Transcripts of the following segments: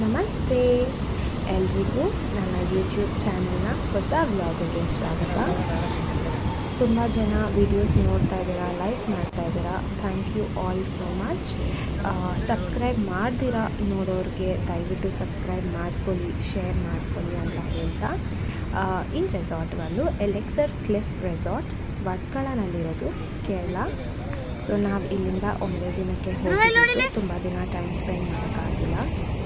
ನಮಸ್ತೆ ಎಲ್ರಿಗೂ ನನ್ನ ಯೂಟ್ಯೂಬ್ ಚಾನಲ್ನ ಹೊಸ ವ್ಲಾಗಿಗೆ ಸ್ವಾಗತ. ತುಂಬ ಜನ ವಿಡಿಯೋಸ್ ನೋಡ್ತಾ ಇದ್ದೀರಾ, ಲೈಕ್ ಮಾಡ್ತಾ ಇದ್ದೀರಾ. Thank you all so much. Subscribe ಮಾಡ್ದಿರಾ ನೋಡೋರಿಗೆ ದಯವಿಟ್ಟು ಸಬ್ಸ್ಕ್ರೈಬ್ ಮಾಡ್ಕೊಳ್ಳಿ, ಶೇರ್ ಮಾಡ್ಕೊಳ್ಳಿ ಅಂತ ಹೇಳ್ತಾ, ಈ ರೆಸಾರ್ಟ್ ಬಂದು ಎಲೆಕ್ಸರ್ ಕ್ಲಿಫ್ ರೆಸಾರ್ಟ್, ವರ್ಕಳನಲ್ಲಿರೋದು, ಕೇರಳ. ಸೊ ನಾವು ಇಲ್ಲಿಂದ ಒಂದೇ ದಿನಕ್ಕೆ ಹೋಗಿದ್ದು, ತುಂಬ ದಿನ ಟೈಮ್ ಸ್ಪೆಂಡ್ ಮಾಡೋಕ್ಕಾಗಿಲ್ಲ.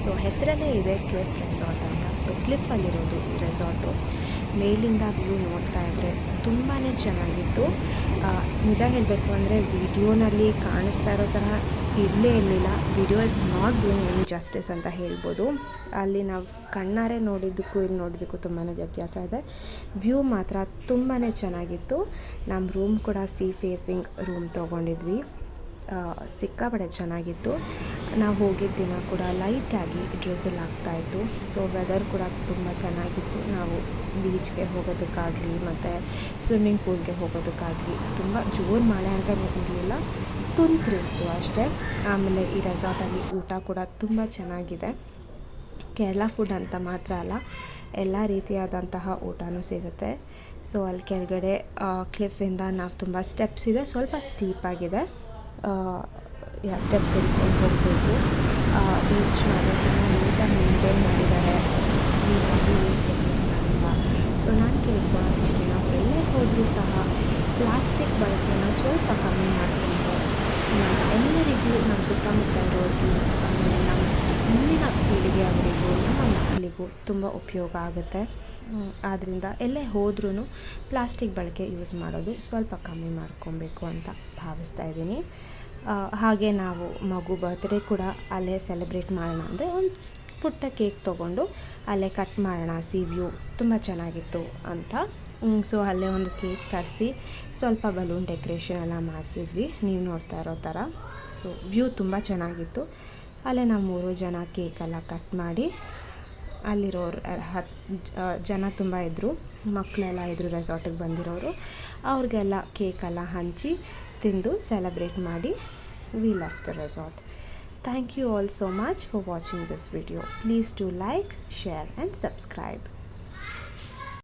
ಸೊ ಹೆಸರಲ್ಲೇ ಇದೆ ಕ್ಲಿಫ್ ರೆಸಾರ್ಟ್ ಅಂತ. ಸೊ ಕ್ಲಿಫಲ್ಲಿರೋದು ಈ ರೆಸಾರ್ಟು. ಮೇಲಿಂದ ವ್ಯೂ ನೋಡ್ತಾ ಇದ್ದರೆ ತುಂಬಾ ಚೆನ್ನಾಗಿತ್ತು. ನಿಜ ಹೇಳಬೇಕು ಅಂದರೆ ವಿಡಿಯೋನಲ್ಲಿ ಕಾಣಿಸ್ತಾ ಇರೋ ಥರ ಇರಲಿಲ್ಲ. Video is not doing any justice ಅಂತ ಹೇಳ್ಬೋದು. ಅಲ್ಲಿ ನಾವು ಕಣ್ಣಾರೆ ನೋಡಿದ್ದಕ್ಕೂ ಇಲ್ಲಿ ನೋಡಿದ್ದಕ್ಕೂ ತುಂಬಾ ವ್ಯತ್ಯಾಸ ಇದೆ. ವ್ಯೂ ಮಾತ್ರ ತುಂಬಾ ಚೆನ್ನಾಗಿತ್ತು. ನಮ್ಮ ರೂಮ್ ಕೂಡ ಸೀ ಫೇಸಿಂಗ್ ರೂಮ್ ತೊಗೊಂಡಿದ್ವಿ. ಸಿಕ್ಕಾಪಟ್ಟೆ ಚೆನ್ನಾಗಿತ್ತು. ನಾವು ಹೋಗಿದ್ದ ದಿನ ಕೂಡ ಲೈಟಾಗಿ ಡ್ರೆಸಲ್ ಆಗ್ತಾಯಿತ್ತು. ಸೊ ವೆದರ್ ಕೂಡ ತುಂಬ ಚೆನ್ನಾಗಿತ್ತು. ನಾವು ಬೀಚ್ಗೆ ಹೋಗೋದಕ್ಕಾಗಲಿ ಮತ್ತು ಸ್ವಿಮ್ಮಿಂಗ್ ಪೂಲ್ಗೆ ಹೋಗೋದಕ್ಕಾಗಲಿ ತುಂಬ ಜೋರು ಮಳೆ ಅಂತಲೇ ಇರಲಿಲ್ಲ, ತುಂತುರು ಇತ್ತು ಅಷ್ಟೇ. ಆಮೇಲೆ ಈ ರೆಸಾರ್ಟಲ್ಲಿ ಊಟ ಕೂಡ ತುಂಬ ಚೆನ್ನಾಗಿದೆ. ಕೇರಳ ಫುಡ್ ಅಂತ ಮಾತ್ರ ಅಲ್ಲ, ಎಲ್ಲ ರೀತಿಯಾದಂತಹ ಊಟನೂ ಸಿಗುತ್ತೆ. ಸೊ ಅಲ್ಲಿ ಕೆಳಗಡೆ ಕ್ಲಿಫಿಂದ ನಾವು ತುಂಬ ಸ್ಟೆಪ್ಸ್ ಇದೆ, ಸ್ವಲ್ಪ ಸ್ಟೀಪ್ ಆಗಿದೆ. ಸ್ಟೆಪ್ಸ್ ಹಿಡ್ಕೊಂಡು ಹೋಗಬೇಕು. ಬೀಚ್ ಮಾಡಿ ನೀಟಾಗಿ ಮೇಂಟೈನ್ ಮಾಡಿದ್ದಾರೆ, ನೀಟಾಗಿ ಮಾಡಿಲ್ಲ. ಸೊ ನಾನು ಕೇಳ್ಕೊಳ್ಳೋದಿಷ್ಟೇ, ನಾವು ಎಲ್ಲೇ ಹೋದರೂ ಸಹ ಪ್ಲಾಸ್ಟಿಕ್ ಬಳಕೆನ ಸ್ವಲ್ಪ ಕಮ್ಮಿ ಮಾಡಿಕೊಂಡು ಎಲ್ಲರಿಗೂ, ನಮ್ಮ ಸುತ್ತಮುತ್ತ ಇರೋರಿಗೂ, ಆಮೇಲೆ ನಮ್ಮ ಮುಂದಿನ ಪೀಳಿಗೆಯವರಿಗೂ, ನಮ್ಮ ಮಕ್ಕಳಿಗೂ ತುಂಬ ಉಪಯೋಗ ಆಗುತ್ತೆ. ಆದ್ದರಿಂದ ಎಲ್ಲೇ ಹೋದ್ರೂ ಪ್ಲಾಸ್ಟಿಕ್ ಬಳಕೆ ಯೂಸ್ ಮಾಡೋದು ಸ್ವಲ್ಪ ಕಮ್ಮಿ ಮಾಡ್ಕೊಬೇಕು ಅಂತ ಭಾವಿಸ್ತಾ ಇದ್ದೀನಿ. ಹಾಗೆ ನಾವು ಮಗು ಬರ್ತ್ಡೇ ಕೂಡ ಅಲ್ಲೇ ಸೆಲೆಬ್ರೇಟ್ ಮಾಡೋಣ ಅಂದರೆ ಒಂದು ಪುಟ್ಟ ಕೇಕ್ ತೊಗೊಂಡು ಅಲ್ಲೇ ಕಟ್ ಮಾಡೋಣ, ವ್ಯೂ ತುಂಬ ಚೆನ್ನಾಗಿತ್ತು ಅಂತ. ಸೊ ಅಲ್ಲೇ ಒಂದು ಕೇಕ್ ತರಿಸಿ ಸ್ವಲ್ಪ ಬಲೂನ್ ಡೆಕೋರೇಷನ್ ಎಲ್ಲ ಮಾಡಿಸಿದ್ವಿ, ನೀವು ನೋಡ್ತಾ ಇರೋ ಥರ. ಸೊ ವ್ಯೂ ತುಂಬ ಚೆನ್ನಾಗಿತ್ತು. ಅಲ್ಲೇ ನಾವು 3 ಜನ ಕೇಕೆಲ್ಲ ಕಟ್ ಮಾಡಿ, ಅಲ್ಲಿರೋರು 10 ಜನ ತುಂಬ ಇದ್ದರು, ಮಕ್ಕಳೆಲ್ಲ ಇದ್ದರು ರೆಸಾರ್ಟಿಗೆ ಬಂದಿರೋರು. ಅವ್ರಿಗೆಲ್ಲ ಕೇಕೆಲ್ಲ ಹಂಚಿ ತಿಂದು ಸೆಲೆಬ್ರೇಟ್ ಮಾಡಿ we left the resort. Thank you all so much for watching this video. Please do like, share and subscribe.